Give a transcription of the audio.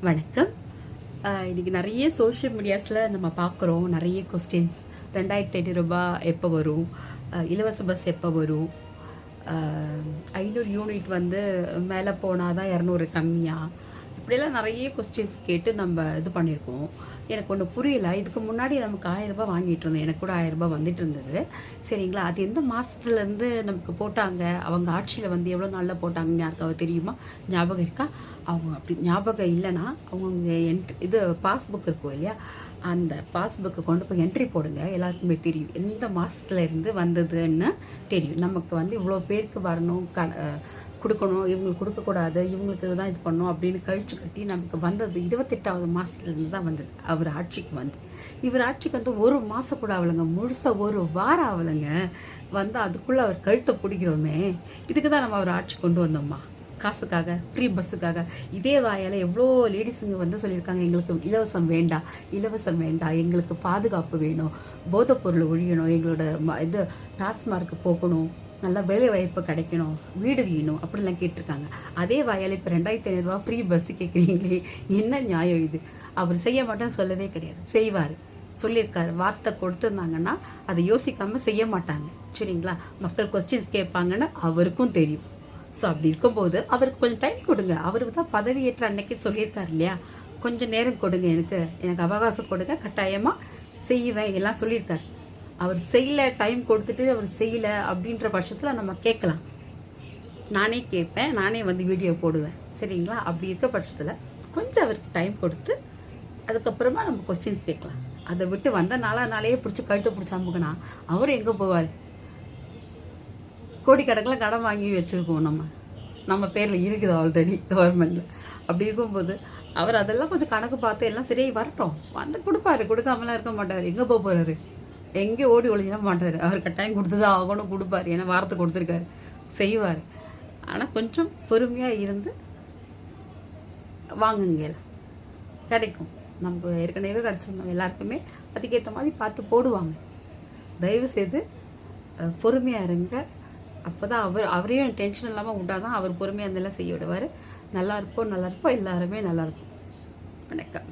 வணக்கம். இன்றைக்கி நிறைய சோஷியல் மீடியாஸில் நம்ம பார்க்குறோம். நிறைய கொஸ்டின்ஸ். 2500 எப்போ வரும், இலவச பஸ் எப்போ வரும், 500 யூனிட் வந்து மேலே போனால் தான் 200 கம்மியா, இப்படியெல்லாம் நிறைய கொஸ்டின்ஸ் கேட்டு நம்ம இது பண்ணியிருக்கோம். எனக்கு ஒன்று புரியல. இதுக்கு முன்னாடி நமக்கு 1000 ரூபாய் வாங்கிட்டு இருந்தோம். எனக்கு கூட 1000 ரூபாய் வந்துட்டு இருந்தது. சரிங்களா? அது எந்த மாதத்துலேருந்து நமக்கு போட்டாங்க, அவங்க ஆட்சியில் வந்து எவ்வளோ நாளில் போட்டாங்கன்னு யாருக்காவது தெரியுமா? ஞாபகம் இருக்கா? அவங்க அப்படி ஞாபகம் இல்லைன்னா அவங்க இது பாஸ்புக் இருக்கும் இல்லையா, அந்த பாஸ்புக்கை கொண்டு போய் என்ட்ரி போடுங்க. எல்லாருக்குமே தெரியும் எந்த மாதத்துல இருந்து வந்ததுன்னு தெரியும். நமக்கு வந்து இவ்வளோ பேருக்கு வரணும், கொடுக்கணும், இவங்களுக்கு கொடுக்கக்கூடாது, இவங்களுக்கு தான் இது பண்ணணும் அப்படின்னு கழிச்சு கட்டி நமக்கு வந்தது 28வது மாதத்துலேருந்து தான் வந்தது. அவர் ஆட்சிக்கு வந்து இவர் ஆட்சிக்கு வந்து ஒரு மாதம் கூட ஆகலைங்க, முழுசாக ஒரு வாரம் ஆகலைங்க வந்து. அதுக்குள்ளே அவர் கழுத்தை பிடிக்கிறோமே, இதுக்கு தான் நம்ம அவர் ஆட்சி கொண்டு வந்தோம்மா, காசுக்காக, ஃப்ரீ பஸ்ஸுக்காக. இதே வாயால் எவ்வளோ லேடிஸுங்க வந்து சொல்லியிருக்காங்க, எங்களுக்கு இலவசம் வேண்டாம், இலவசம் வேண்டாம், எங்களுக்கு பாதுகாப்பு வேணும், போதைப்பொருள் ஒழியணும், எங்களோட இது டாஸ்மார்க்கு போகணும், நல்லா வேலை வாய்ப்பு கிடைக்கணும், வீடு வேணும் அப்படிலாம் கேட்டிருக்காங்க. அதே வாயால் இப்போ 2500 ரூபா ஃப்ரீ பஸ்ஸு கேட்குறீங்களே, என்ன நியாயம் இது? அவர் செய்ய மாட்டேன்னு சொல்லவே கிடையாது, செய்வார். சொல்லியிருக்காரு. வார்த்தை கொடுத்துருந்தாங்கன்னா அதை யோசிக்காமல் செய்ய மாட்டாங்க. சரிங்களா? மக்கள் கொஸ்டின்ஸ் கேட்பாங்கன்னு அவருக்கும் தெரியும். ஸோ அப்படி இருக்கும்போது அவருக்கு கொஞ்சம் டைம் கொடுங்க. அவருக்கு தான் பதவியேற்ற அன்னைக்கு சொல்லியிருக்காரு இல்லையா, கொஞ்சம் நேரம் கொடுங்க, எனக்கு அவகாசம் கொடுங்க, கட்டாயமாக செய்வேன் எல்லாம் சொல்லியிருக்காரு. அவர் செய்யலை, டைம் கொடுத்துட்டு அவர் செய்யலை அப்படின்ற பட்சத்தில் நம்ம கேட்கலாம். நானே கேட்பேன், நானே வந்து வீடியோ போடுவேன். சரிங்களா? அப்படி இருக்க பட்சத்தில் கொஞ்சம் அவருக்கு டைம் கொடுத்து அதுக்கப்புறமா நம்ம கொஸ்டின்ஸ் கேட்கலாம். அதை விட்டு வந்த நாளையே பிடிச்சி கழுத்தை பிடிச்சி அமுக்குனா அவர் எங்கே போவார்? கோடிக்கணக்கில் கடன் வாங்கி வச்சுருக்கோம். நம்ம பேரில் இருக்குது ஆல்ரெடி கவர்மெண்ட்டில். அப்படி இருக்கும்போது அவர் அதெல்லாம் கொஞ்சம் கணக்கு பார்த்து எல்லாம் சரியாகி வரட்டும், வந்து கொடுப்பாரு, கொடுக்காமலாம் இருக்க மாட்டார். எங்கே போக போகிறாரு? எங்கே ஓடி ஒழிஞ்சிட மாட்டார். அவர் கட்டாயம் கொடுத்து தான் ஆகணும், கொடுப்பார். ஏன்னா வாரத்தை கொடுத்துருக்காரு, செய்வார். ஆனால் கொஞ்சம் பொறுமையாக இருந்து வாங்குங்க, கிடைக்கும். நமக்கு ஏற்கனவே கிடச்சிருந்தோம் எல்லாருக்குமே, அதுக்கேற்ற மாதிரி பார்த்து போடுவாங்க. தயவுசெய்து பொறுமையாக இருங்க. அப்போ தான் அவரையும் டென்ஷன் இல்லாமல் விட்டால் தான் அவர் பொறுமையாக இருந்தெல்லாம் செய்ய விடுவார். நல்லா இருப்போம், எல்லாருமே நல்லா இருக்கும். வணக்கம்.